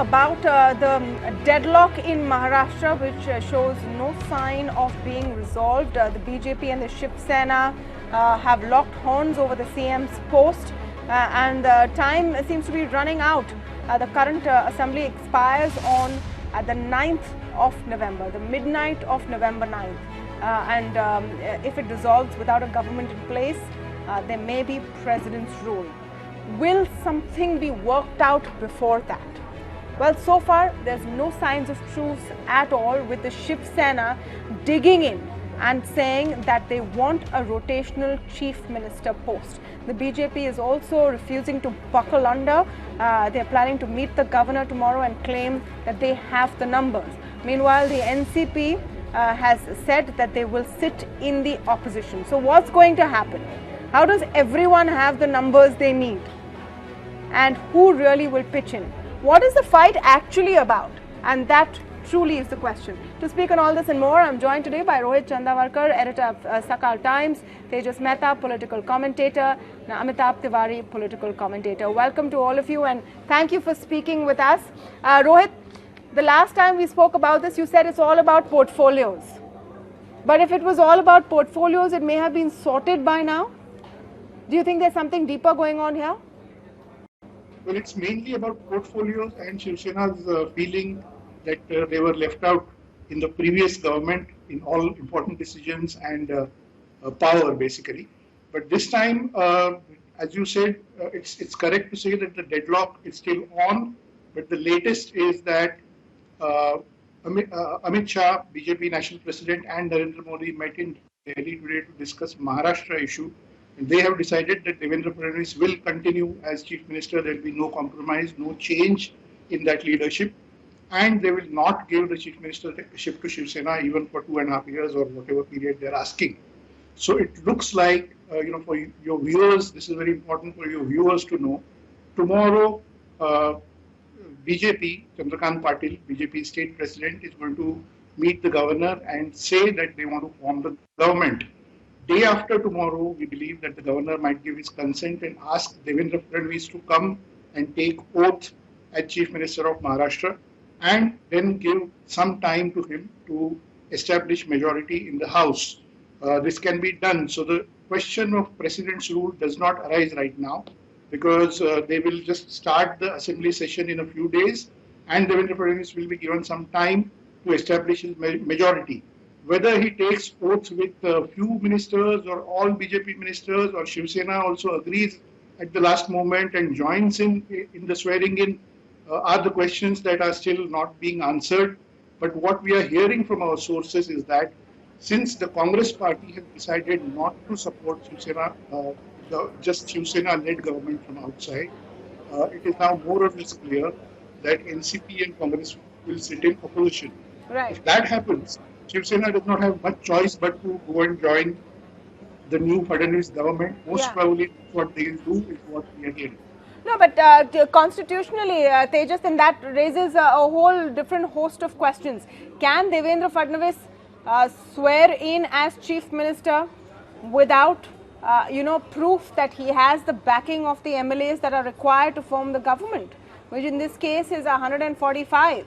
about the deadlock in Maharashtra, which shows no sign of being resolved. The BJP and the Shiv Sena have locked horns over the CM's post, and time seems to be running out. The current assembly expires on the 9th of November, the midnight of November 9th. If it dissolves without a government in place, there may be president's rule. Will something be worked out before that? Well, so far there's no signs of truce at all, with the Shiv Sena digging in and saying that they want a rotational chief minister post. The BJP is also refusing to buckle under. They're planning to meet the governor tomorrow and claim that they have the numbers. Meanwhile, the NCP has said that they will sit in the opposition. So what's going to happen? How does everyone have the numbers they need? And who really will pitch in? What is the fight actually about? And that truly is the question. To speak on all this and more, I'm joined today by Rohit Chandavarkar, editor of Sakal Times, Tejas Mehta, political commentator, and Amitabh Tiwari, political commentator. Welcome to all of you, and thank you for speaking with us. Rohit, the last time we spoke about this, you said it's all about portfolios. But if it was all about portfolios, it may have been sorted by now. Do you think there's something deeper going on here? Well, it's mainly about portfolios and Shiv Sena's feeling that they were left out in the previous government in all important decisions and power, basically. But this time, as you said, it's correct to say that the deadlock is still on. But the latest is that Amit Shah, BJP National President, and Narendra Modi met in Delhi today to discuss Maharashtra issue. And they have decided that Devendra Fadnavis will continue as Chief Minister. There will be no compromise, no change in that leadership. And they will not give the Chief Ministership to Shiv Sena even for 2.5 years or whatever period they're asking. So it looks like, for your viewers, this is very important for your viewers to know. Tomorrow, BJP, Chandrakant Patil, BJP State President, is going to meet the governor and say that they want to form the government. Day after tomorrow, we believe that the governor might give his consent and ask Devendra Fadnavis to come and take oath as Chief Minister of Maharashtra, and then give some time to him to establish majority in the House. This can be done. So the question of President's rule does not arise right now, because they will just start the assembly session in a few days, and Devendra Fadnavis will be given some time to establish his majority. Whether he takes oaths with a few ministers or all BJP ministers, or Shiv Sena also agrees at the last moment and joins in the swearing in, are the questions that are still not being answered. But what we are hearing from our sources is that since the Congress party has decided not to support Shiv Sena, just Shiv Sena-led government from outside, it is now more or less clear that NCP and Congress will sit in opposition. Right. If that happens, Shiv Sena does not have much choice but to go and join the new Fadnavis government. Most probably what they will do is what we are hearing. No, but constitutionally, Tejas, then that raises a whole different host of questions. Can Devendra Fadnavis swear in as Chief Minister without, proof that he has the backing of the MLAs that are required to form the government, which in this case is 145?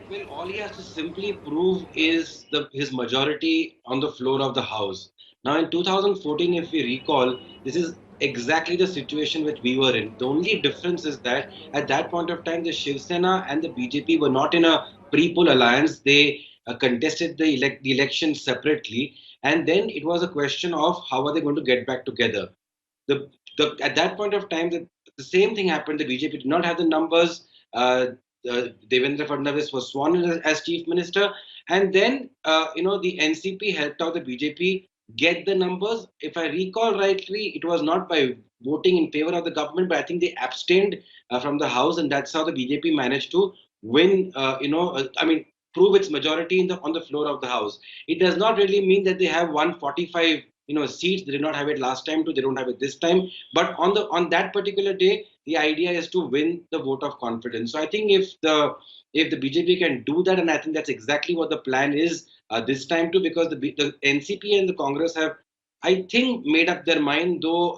Well, all he has to simply prove is his majority on the floor of the House. Now, in 2014, if we recall, this is exactly the situation which we were in. The only difference is that at that point of time, the Shiv Sena and the BJP were not in a pre-poll alliance. They contested the election separately, and then it was a question of how are they going to get back together. At that point of time, the same thing happened. The BJP did not have the numbers. Devendra Fadnavis was sworn in as Chief Minister, and then the NCP helped out the BJP get the numbers. If I recall rightly, it was not by voting in favor of the government, but I think they abstained from the House, and that's how the BJP managed to win. Prove its majority on the floor of the House. It does not really mean that they have 145 seats. They did not have it last time too. They don't have it this time. But on that particular day, the idea is to win the vote of confidence. So I think if the BJP can do that, and I think that's exactly what the plan is this time too, because the NCP and the Congress have, I think, made up their mind. Though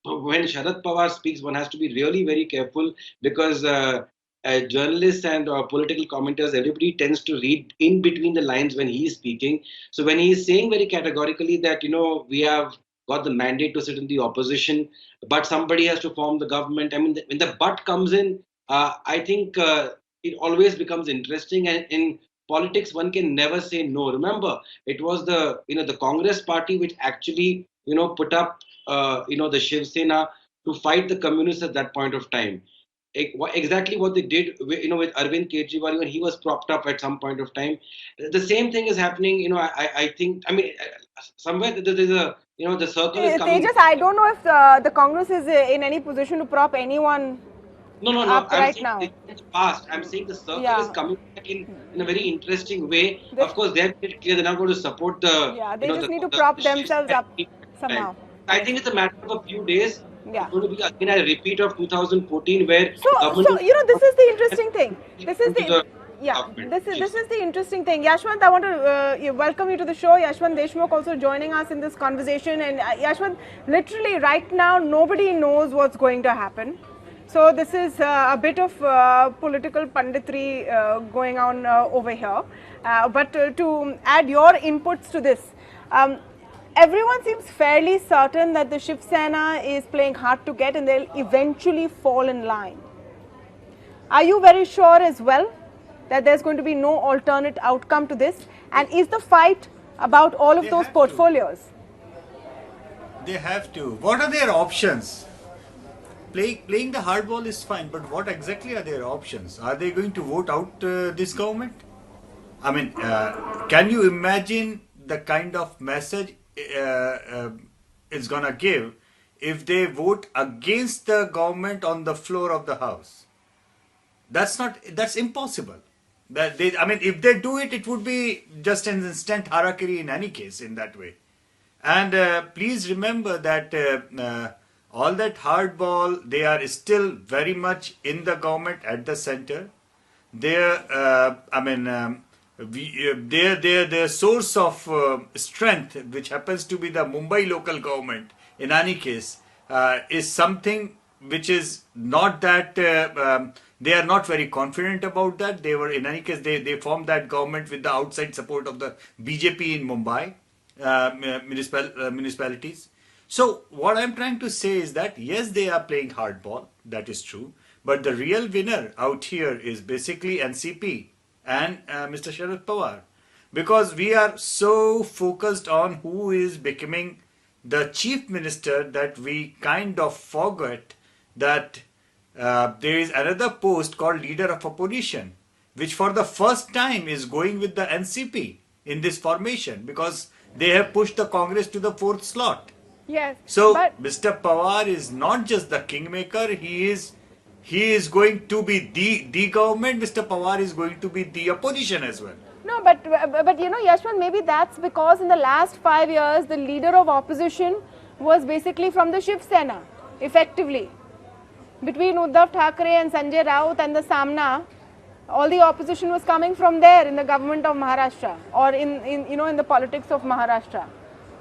when Sharad Pawar speaks, one has to be really very careful because journalists and political commenters, everybody tends to read in between the lines when he is speaking. So when he is saying very categorically that, we have got the mandate to sit in the opposition, but somebody has to form the government. I mean, when the but comes in, I think it always becomes interesting. And in politics, one can never say no. Remember, it was the Congress party which actually, put up the Shiv Sena to fight the communists at that point of time. Exactly what they did, with Arvind Kejriwal when he was propped up at some point of time. The same thing is happening. I think. I mean, somewhere there is a, the circle is coming. Tejas, I don't know if the Congress is in any position to prop anyone No. up I'm right saying now. it's past. I'm saying the circle Yeah. is coming back in a very interesting way. Of course, they're clear. They're not going to support the. Yeah, they just need to the prop shifts themselves at up any time. somehow. I think it's a matter of a few days. Yeah. It's going to be again a repeat of 2014, where So government this is the interesting thing. This is into the government. this is the interesting thing. Yashwant, I want to welcome you to the show. Yashwant Deshmukh also joining us in this conversation. And Yashwant, literally right now, nobody knows what's going to happen. So this is a bit of political punditry going on over here. But to add your inputs to this, everyone seems fairly certain that the Shiv Sena is playing hard to get and they'll eventually fall in line. Are you very sure as well that there's going to be no alternate outcome to this? And is the fight about all of those portfolios? They have to. What are their options? Playing the hardball is fine, but what exactly are their options? Are they going to vote out this government? I mean, can you imagine the kind of message it's gonna give if they vote against the government on the floor of the House? That's impossible. If they do it, it would be just an instant harakiri in any case in that way. And please remember that all that hardball, they are still very much in the government at the center. Their source of strength, which happens to be the Mumbai local government, in any case, is something which is not that they are not very confident about that. They were, in any case, they formed that government with the outside support of the BJP in Mumbai municipalities. So what I'm trying to say is that yes, they are playing hardball. That is true. But the real winner out here is basically NCP and Mr. Sharad Pawar, because we are so focused on who is becoming the chief minister that we kind of forget that there is another post called leader of opposition, which for the first time is going with the NCP in this formation, because they have pushed the Congress to the fourth slot. Yes. So Mr. Pawar is not just the kingmaker, he is going to be the government. Mr. Pawar is going to be the opposition as well. No, but Yashwant, maybe that's because in the last 5 years, the leader of opposition was basically from the Shiv Sena, effectively. Between Uddhav Thackeray and Sanjay Raut and the Samna, all the opposition was coming from there in the government of Maharashtra or in the politics of Maharashtra.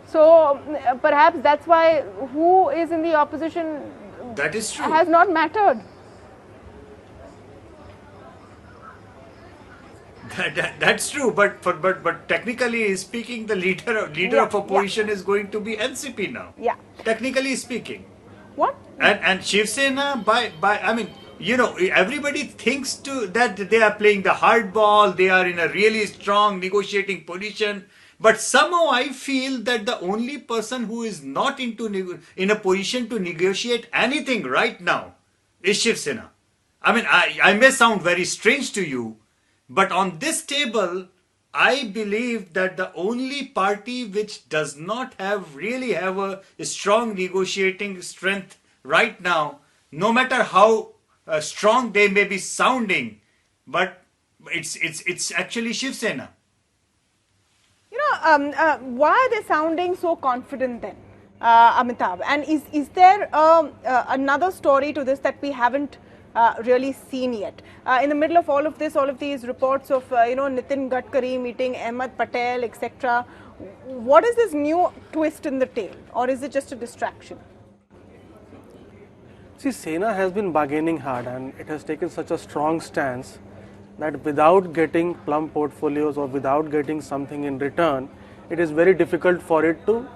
So perhaps that's why who is in the opposition, that is true, has not mattered. That's true, but technically speaking, the leader of opposition is going to be NCP now. Yeah. Technically speaking. What? And Shiv Sena everybody thinks that they are playing the hardball, they are in a really strong negotiating position. But somehow I feel that the only person who is not in a position to negotiate anything right now is Shiv Sena. I may sound very strange to you, but on this table, I believe that the only party which does not really have a strong negotiating strength right now, no matter how strong they may be sounding, but it's actually Shiv Sena. Why are they sounding so confident then, Amitabh? And is there another story to this that we haven't really seen yet? In the middle of all of this, all of these reports of Nitin Gadkari meeting Ahmed Patel, etc. What is this new twist in the tale, or is it just a distraction? See, Sena has been bargaining hard and it has taken such a strong stance that without getting plum portfolios or without getting something in return, it is very difficult for it to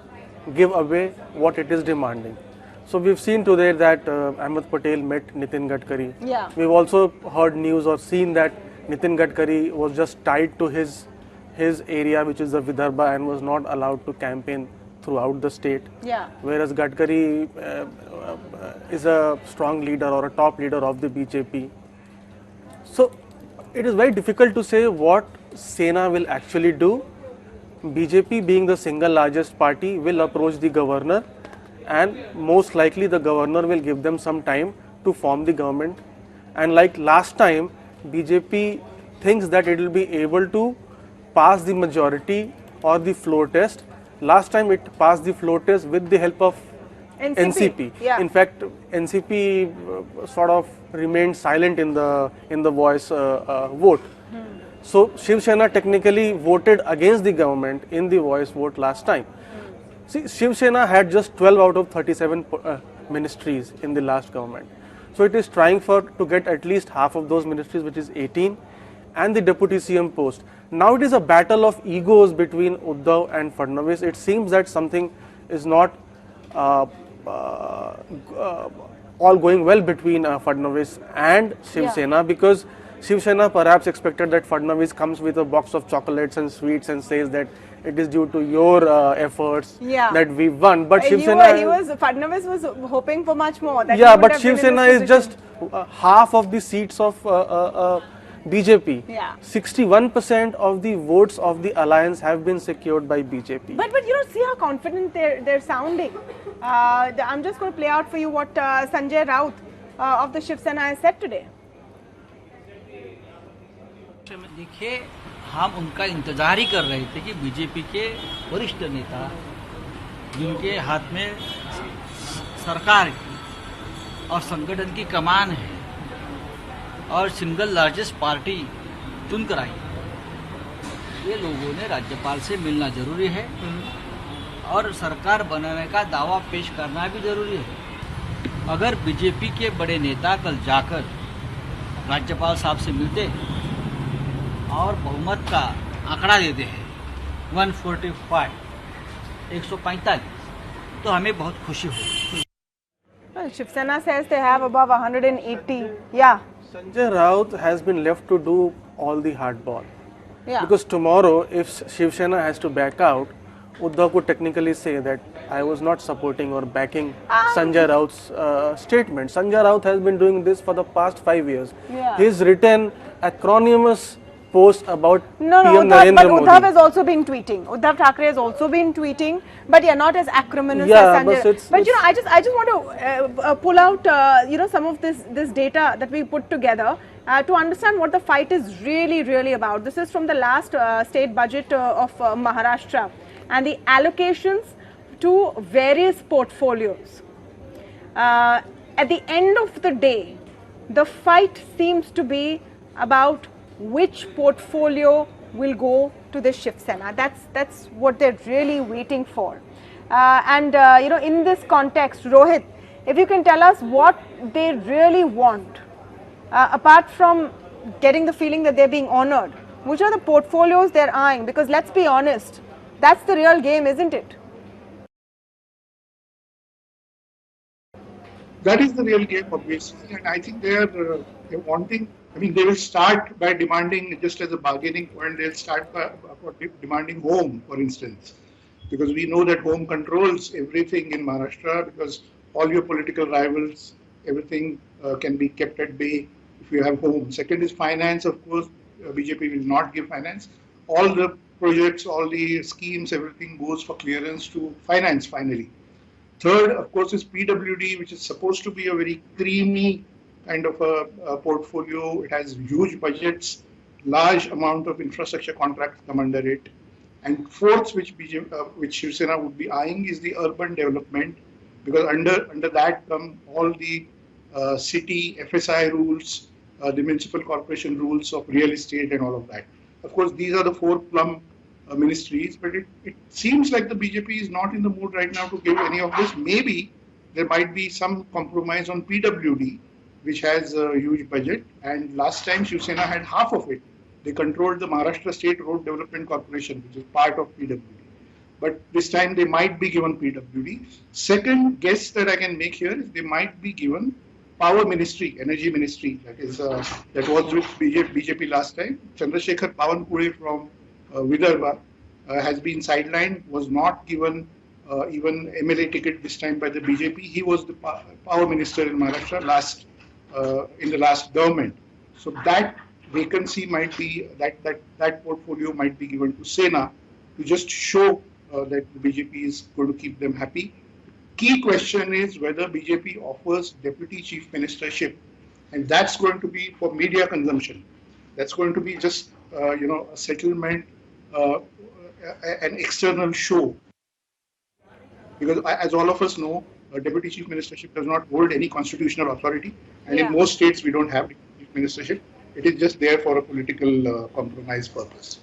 give away what it is demanding. So we've seen today that Ahmed Patel met Nitin Gadkari. Yeah. We've also heard news or seen that Nitin Gadkari was just tied to his area, which is the Vidarbha, and was not allowed to campaign throughout the state. Yeah. Whereas Gadkari is a strong leader or a top leader of the BJP. So it is very difficult to say what Sena will actually do. BJP, being the single largest party, will approach the governor, and most likely the governor will give them some time to form the government. And like last time, BJP thinks that it will be able to pass the majority or the floor test. Last time it passed the floor test with the help of NCP. Yeah. In fact, NCP sort of remained silent in the voice vote. So Shiv Sena technically voted against the government in the voice vote last time. See, Shiv Sena had just 12 out of 37 ministries in the last government. So it is trying to get at least half of those ministries, which is 18, and the deputy CM post. Now it is a battle of egos between Uddhav and Fadnavis. It seems that something is not all going well between Fadnavis and Shiv Sena, because Shiv Sena perhaps expected that Fadnavis comes with a box of chocolates and sweets and says that it is due to your efforts that we won. But Shiv Sena, Fadnavis was hoping for much more. That but Shiv Sena is just half of the seats of BJP. Yeah. 61% of the votes of the alliance have been secured by BJP. But see how confident they're sounding. I'm just going to play out for you what Sanjay Raut of the Shiv Sena has said today. देखिए, हम उनका इंतजार ही कर रहे थे कि BJP के वरिष्ठ नेता जिनके हाथ में सरकार की और संगठन की कमान है और सिंगल लार्जेस्ट पार्टी चुनकर आई, ये लोगों ने राज्यपाल से मिलना जरूरी है और सरकार बनाने का दावा पेश करना भी जरूरी है। अगर बीजेपी के बड़े नेता कल जाकर राज्यपाल साहब से मिलते और बहुमत का आंकड़ा देते हैं 145, 145, तो हमें बहुत खुशी होगी। Shiv Sena says they have above 180. Yeah. Sanjay Raut has been left to do all the hardball. Yeah. Because tomorrow, if Shiv Sena has to back out, Uddhav could technically say that I was not supporting or backing Sanjay Raut's statement. Sanjay Raut has been doing this for the past 5 years. Yeah. He's written acronymous posts about PM Uddhav, Narendra but Modi. Uddhav has also been tweeting. Uddhav Thackeray has also been tweeting, but not as acrimonious Yeah, as Sanjay. But I just want to pull out some of this data that we put together to understand what the fight is really about. This is from the last state budget of Maharashtra and the allocations to various portfolios. At the end of the day, the fight seems to be about which portfolio will go to the Shiv Sena. That's what they're really waiting for. In this context, Rohit, if you can tell us what they really want, apart from getting the feeling that they're being honored, which are the portfolios they're eyeing? Because let's be honest, that's the real game, isn't it? That is the real game, obviously, and I think they're wanting. I mean, they will start by demanding, just as a bargaining point, they'll start by demanding home, for instance, because we know that home controls everything in Maharashtra, because all your political rivals, everything can be kept at bay if you have home. Second is finance, of course, BJP will not give finance. All the projects, all the schemes, everything goes for clearance to finance finally. Third, of course, is PWD, which is supposed to be a very creamy kind of a portfolio. It has huge budgets, large amount of infrastructure contracts come under it. And fourth, which Shiv Sena would be eyeing, is the urban development, because under that come all the city FSI rules, the municipal corporation rules of real estate and all of that. Of course, these are the four plum ministries, but it seems like the BJP is not in the mood right now to give any of this. Maybe there might be some compromise on PWD, which has a huge budget. And last time Shiv Sena had half of it. They controlled the Maharashtra State Road Development Corporation, which is part of PWD. But this time they might be given PWD. Second guess that I can make here is they might be given Power Ministry, Energy Ministry. That was with BJP last time. Chandrasekhar Pawanpure from Vidarbha has been sidelined, was not given even MLA ticket this time by the BJP. He was the power minister in Maharashtra in the last government. So that vacancy might be, that portfolio might be given to Sena to just show that the BJP is going to keep them happy. Key question is whether BJP offers deputy chief ministership, and that's going to be for media consumption. That's going to be just a settlement, an external show. Because as all of us know, a deputy chief ministership does not hold any constitutional authority, and in most states we don't have chief ministership. It is just there for a political compromise purpose.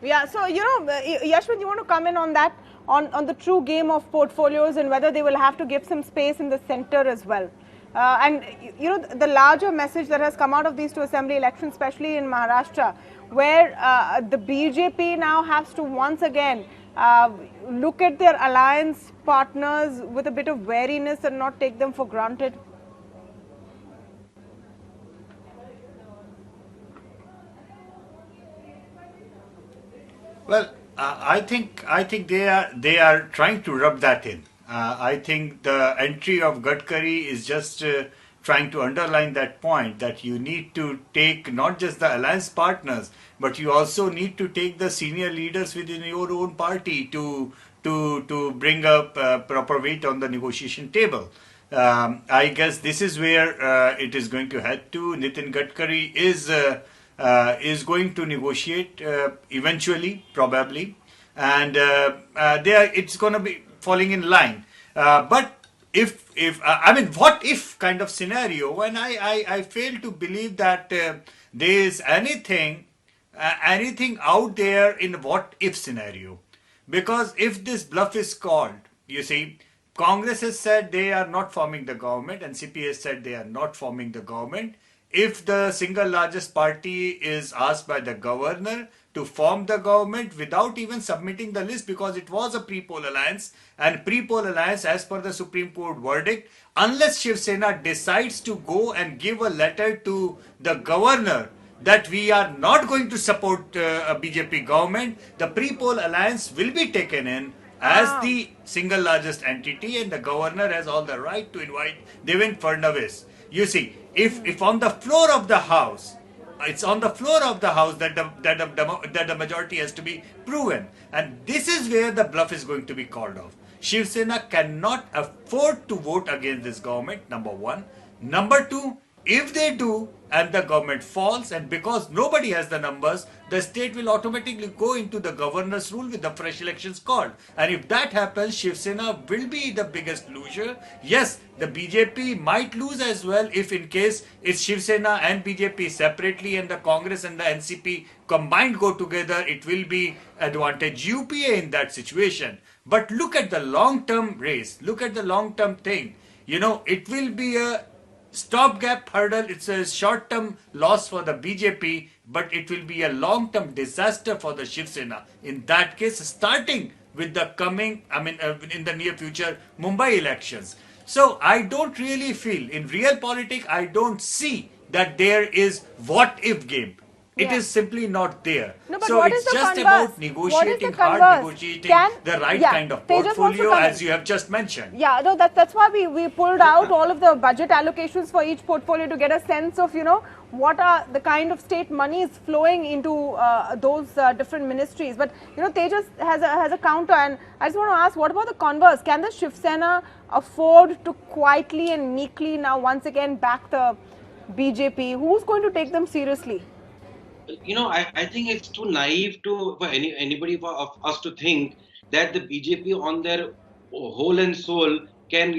Yeah, so Yashwant, you want to come in on that, on the true game of portfolios and whether they will have to give some space in the center as well. And the larger message that has come out of these two assembly elections, especially in Maharashtra, where the BJP now has to once again look at their alliance partners with a bit of wariness and not take them for granted. Well, I think they are trying to rub that in. I think the entry of Gadkari is just trying to underline that point, that you need to take not just the alliance partners, but you also need to take the senior leaders within your own party to bring up proper weight on the negotiation table. I guess this is where it is going to head to. Nitin Gadkari is going to negotiate eventually, probably, and it's going to be falling in line. But if I mean, what if kind of scenario, when I fail to believe that there is anything out there in what if scenario, because if this bluff is called, you see, Congress has said they are not forming the government, and CP has said they are not forming the government. If the single largest party is asked by the governor to form the government without even submitting the list, because it was a pre-poll alliance, and pre-poll alliance, as per the Supreme Court verdict, unless Shiv Sena decides to go and give a letter to the governor that we are not going to support a BJP government, the pre-poll alliance will be taken in as the single largest entity, and the governor has all the right to invite Devendra Fadnavis. You see, if on the floor of the house, it's on the floor of the house that the majority has to be proven, and this is where the bluff is going to be called off. Shiv Sena cannot afford to vote against this government, number one. Number two, if they do and the government falls, and because nobody has the numbers, the state will automatically go into the governor's rule with the fresh elections called. And if that happens, Shiv Sena will be the biggest loser. Yes, the BJP might lose as well if in case it's Shiv Sena and BJP separately and the Congress and the NCP combined go together, it will be advantage UPA in that situation. But look at the long-term race. Look at the long-term thing. It will be a stopgap hurdle. It's a short-term loss for the BJP, but it will be a long-term disaster for the Shiv Sena. In that case, starting with the coming, in the near future, Mumbai elections. So I don't really feel, in real politics, I don't see that there is what-if game. It is simply not there. No, but so what it's is the just converse? about negotiating hard, negotiating the right kind of portfolio, as you have just mentioned. Yeah, no, that's why we pulled out all of the budget allocations for each portfolio to get a sense of, what are the kind of state monies flowing into those different ministries. But, Tejas has a counter, and I just want to ask, what about the converse? Can the Shiv Sena afford to quietly and meekly now once again back the BJP? Who's going to take them seriously? I think it's too naive for anybody of us to think that the BJP on their whole and soul can,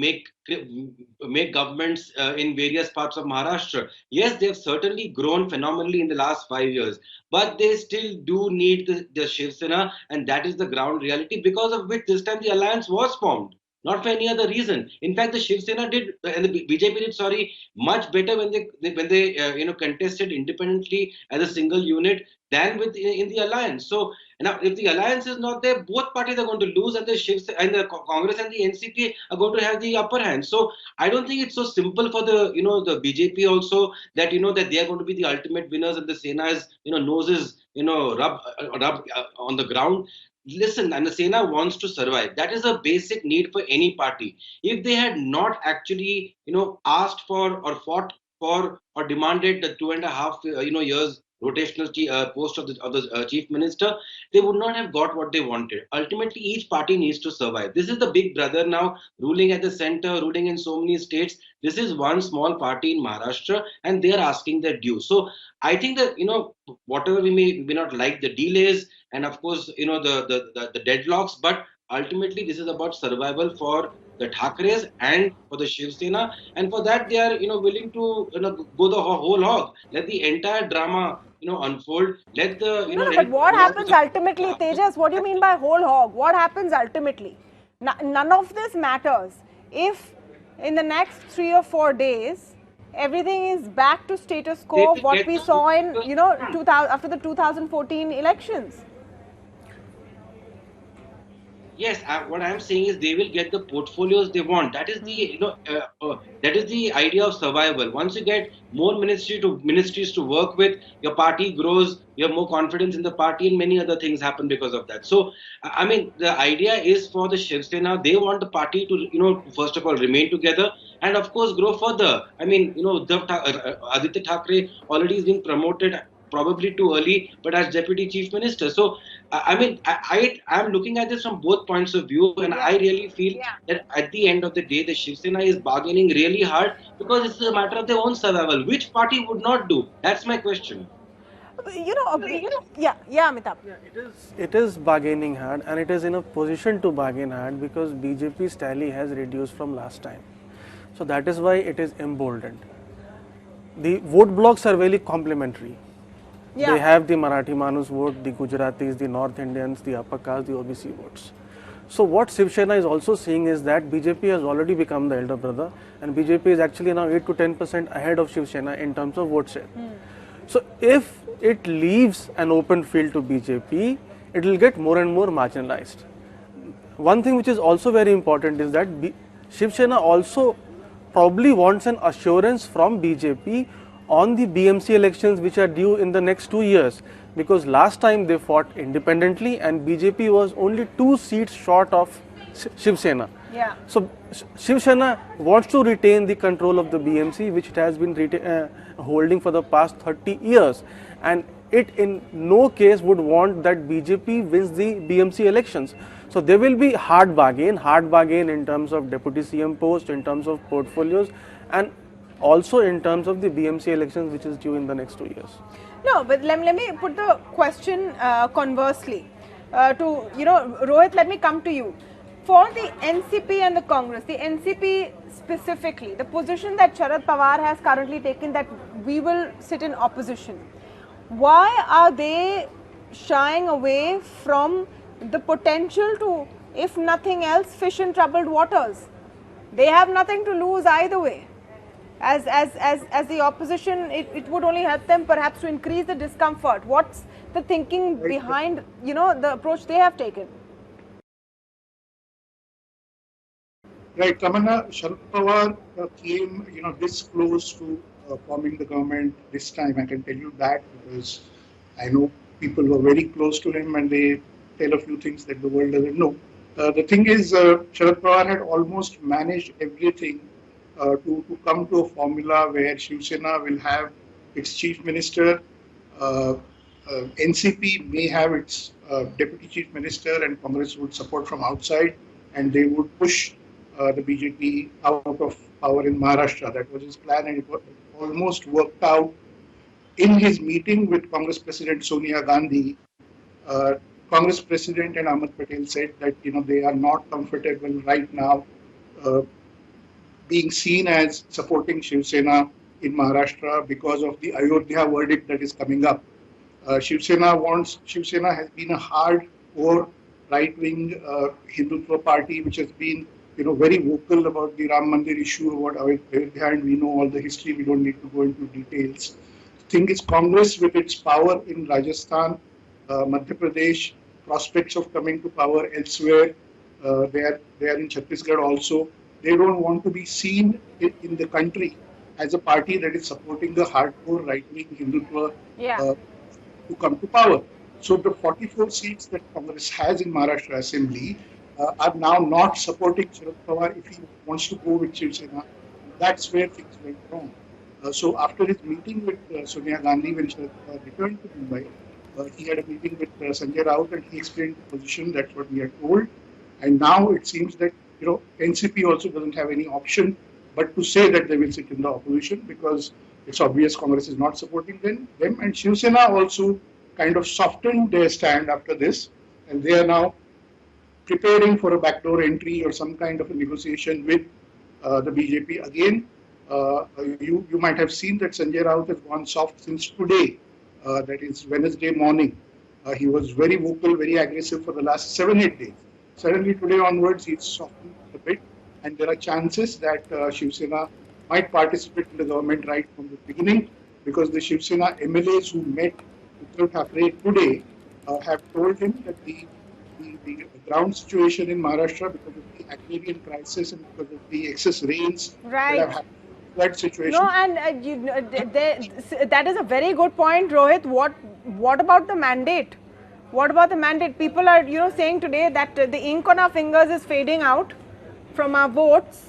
make governments in various parts of Maharashtra. Yes, they have certainly grown phenomenally in the last 5 years, but they still do need the Shiv Sena, and that is the ground reality because of which this time the alliance was formed. not for any other reason. In fact, the Shiv Sena did and the BJP did, sorry, much better when they contested independently as a single unit than with in the alliance. So now, if the alliance is not there, both parties are going to lose, and the Congress and the NCP are going to have the upper hand. So I don't think it's so simple for the BJP also that that they are going to be the ultimate winners, and the Sena's noses rub on the ground. Listen, and the Sena wants to survive. That is a basic need for any party. If they had not actually, asked for or fought for or demanded the 2.5, years rotational post of the chief minister, they would not have got what they wanted. Ultimately, each party needs to survive. This is the big brother now ruling at the center, ruling in so many states. This is one small party in Maharashtra, and they are asking their due. So I think that whatever we may not like the delays and of course the deadlocks, but ultimately this is about survival for the Thakres and for the Shiv Sena, and for that they are willing to go the whole hog. Let the entire drama unfold. Let the No, but what happens ultimately, Tejas? What do you mean by whole hog? What happens ultimately? None of this matters if in the next 3 or 4 days everything is back to status quo, what we saw in 2000, after the 2014 elections. Yes, what I'm saying is they will get the portfolios they want. That is the that is the idea of survival. Once you get more ministries to work with, your party grows. You have more confidence in the party, and many other things happen because of that. So, I mean, the idea is for the Shiv Sena. They want the party to first of all remain together, and of course grow further. I mean, Aditya Thackeray already is being promoted, probably too early, but as deputy chief minister. So I mean, I'm looking at this from both points of view, and I really feel that at the end of the day, the Shiv Sena is bargaining really hard because it's a matter of their own survival. Which party would not do? That's my question. Amitabh. It is bargaining hard, and it is in a position to bargain hard because BJP's tally has reduced from last time. So that is why it is emboldened. The vote blocks are very complementary. They have the Marathi Manus vote, the Gujaratis, the North Indians, the upper caste, the OBC votes. So what Shiv Sena is also seeing is that BJP has already become the elder brother, and BJP is actually now 8 to 10% ahead of Shiv Sena in terms of vote share. So if it leaves an open field to BJP, it will get more and more marginalized. One thing which is also very important is that Shiv Sena also probably wants an assurance from BJP on the BMC elections which are due in the next 2 years, because last time they fought independently and BJP was only 2 seats short of Shiv Sena. So Shiv Sena wants to retain the control of the BMC, which it has been holding for the past 30 years, and it in no case would want that BJP wins the BMC elections. So there will be hard bargain in terms of deputy CM post, in terms of portfolios, and also in terms of the BMC elections which is due in the next 2 years. No, but let me put the question conversely to Rohit. Let me come to you. For the NCP and the Congress, the NCP specifically, the position that Sharad Pawar has currently taken that we will sit in opposition, why are they shying away from the potential to, if nothing else, fish in troubled waters? They have nothing to lose either way. As the opposition, it would only help them perhaps to increase the discomfort. What's the thinking behind the approach they have taken? Right, Tamanna, Sharad Pawar came, this close to forming the government this time. I can tell you that because I know people who are very close to him and they tell a few things that the world doesn't know. The thing is, Sharad Pawar had almost managed everything to come to a formula where Shiv Sena will have its chief minister, NCP may have its deputy chief minister, and Congress would support from outside, and they would push the BJP out of power in Maharashtra. That was his plan, and it almost worked out. In his meeting with Congress President Sonia Gandhi, Congress President and Ahmed Patel said that they are not comfortable right now being seen as supporting Shiv Sena in Maharashtra because of the Ayodhya verdict that is coming up. Shiv Sena has been a hardcore right-wing Hindutva party which has been very vocal about the Ram Mandir issue, about Ayodhya, and we know all the history. We don't need to go into details. The thing is, Congress, with its power in Rajasthan, Madhya Pradesh, prospects of coming to power elsewhere, they are in Chhattisgarh also. They don't want to be seen in the country as a party that is supporting the hardcore right-wing Hindutva Yeah. to come to power. So the 44 seats that Congress has in Maharashtra Assembly are now not supporting Sharad Pawar if he wants to go with Shiv Sena. That's where things went wrong. So after his meeting with Sonia Gandhi when Sharad Pawar returned to Mumbai, he had a meeting with Sanjay Raut and he explained the position. That's what we are told. And now it seems that NCP also doesn't have any option but to say that they will sit in the opposition because it's obvious Congress is not supporting them. And Shiv Sena also kind of softened their stand after this, and they are now preparing for a backdoor entry or some kind of a negotiation with the BJP again. You might have seen that Sanjay Raut has gone soft since today, that is Wednesday morning. He was very vocal, very aggressive for the last 7-8 days. Suddenly today onwards, he's softened a bit, and there are chances that Shiv Sena might participate in the government right from the beginning, because the Shiv Sena MLAs who met Uddhav Thackeray today have told him that the ground situation in Maharashtra, because of the agrarian crisis and because of the excess rains that have happened, that situation. No, and that is a very good point, Rohit. What about the mandate? What about the mandate? People are, saying today that the ink on our fingers is fading out from our votes,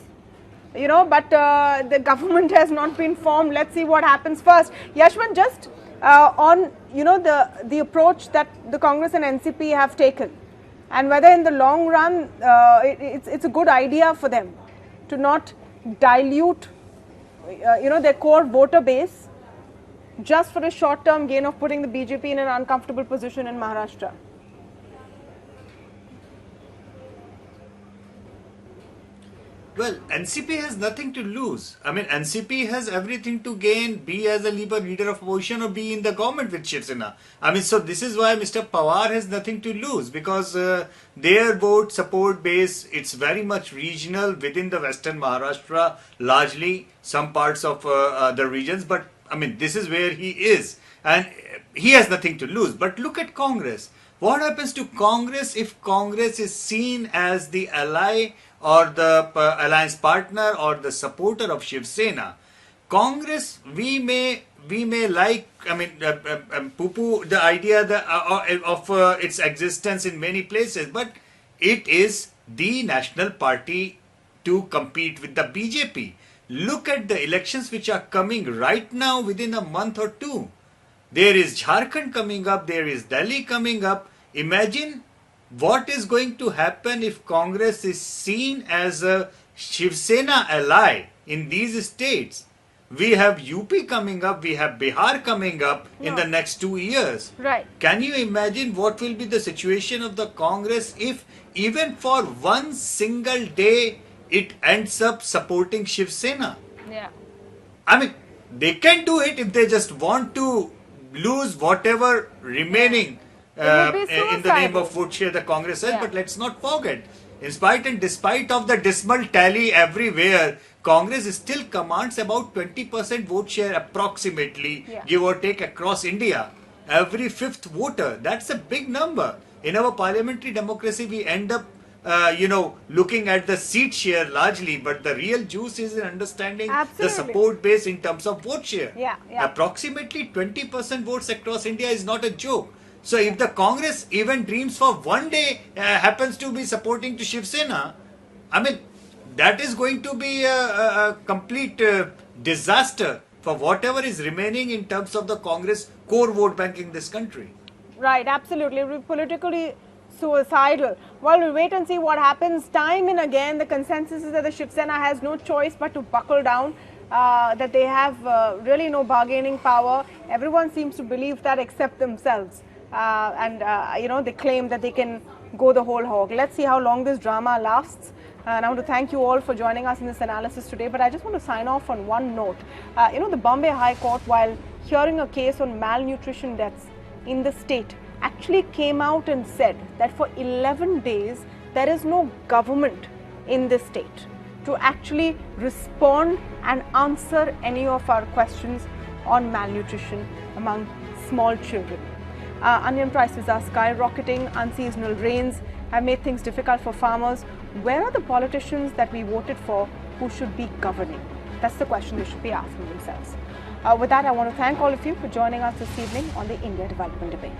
but the government has not been formed. Let's see what happens first. Yashwant, just on, the approach that the Congress and NCP have taken, and whether in the long run, it's a good idea for them to not dilute, their core voter base just for a short-term gain of putting the BJP in an uncomfortable position in Maharashtra. Well, NCP has nothing to lose. I mean, NCP has everything to gain, be as a leader of opposition or be in the government with Shiv Sena. I mean, so this is why Mr. Pawar has nothing to lose, because their vote support base, it's very much regional within the western Maharashtra, largely some parts of the regions. But I mean, this is where he is and he has nothing to lose. But look at Congress. What happens to Congress if Congress is seen as the ally or the alliance partner or the supporter of Shiv Sena? Congress, we may like, I mean, poo-poo the idea of its existence in many places, but it is the national party to compete with the BJP. Look at the elections which are coming right now within a month or two. There is Jharkhand coming up, there is Delhi coming up. Imagine what is going to happen if Congress is seen as a Shiv Sena ally in these states. We have UP coming up, we have Bihar coming up in the next 2 years. Right. Can you imagine what will be the situation of the Congress if even for one single day it ends up supporting Shiv Sena? Yeah. I mean, they can do it if they just want to lose whatever remaining in the name of vote share the Congress has. But let's not forget, in spite and despite of the dismal tally everywhere, Congress still commands about 20% vote share approximately, give or take, across India. Every fifth voter, that's a big number. In our parliamentary democracy, we end up looking at the seat share largely, but the real juice is in understanding the support base in terms of vote share. Approximately 20% votes across India is not a joke. So if the Congress even dreams for one day happens to be supporting to Shiv Sena, I mean, that is going to be a complete disaster for whatever is remaining in terms of the Congress core vote bank in this country. Right, absolutely. It will be politically suicidal. Well, we'll wait and see what happens. Time and again, the consensus is that the Shiv Sena has no choice but to buckle down, that they have really no bargaining power. Everyone seems to believe that except themselves. They claim that they can go the whole hog. Let's see how long this drama lasts. And I want to thank you all for joining us in this analysis today. But I just want to sign off on one note. The Bombay High Court, while hearing a case on malnutrition deaths in the state, actually came out and said that for 11 days, there is no government in this state to actually respond and answer any of our questions on malnutrition among small children. Onion prices are skyrocketing, unseasonal rains have made things difficult for farmers. Where are the politicians that we voted for who should be governing? That's the question they should be asking themselves. With that, I want to thank all of you for joining us this evening on the India Development Debate.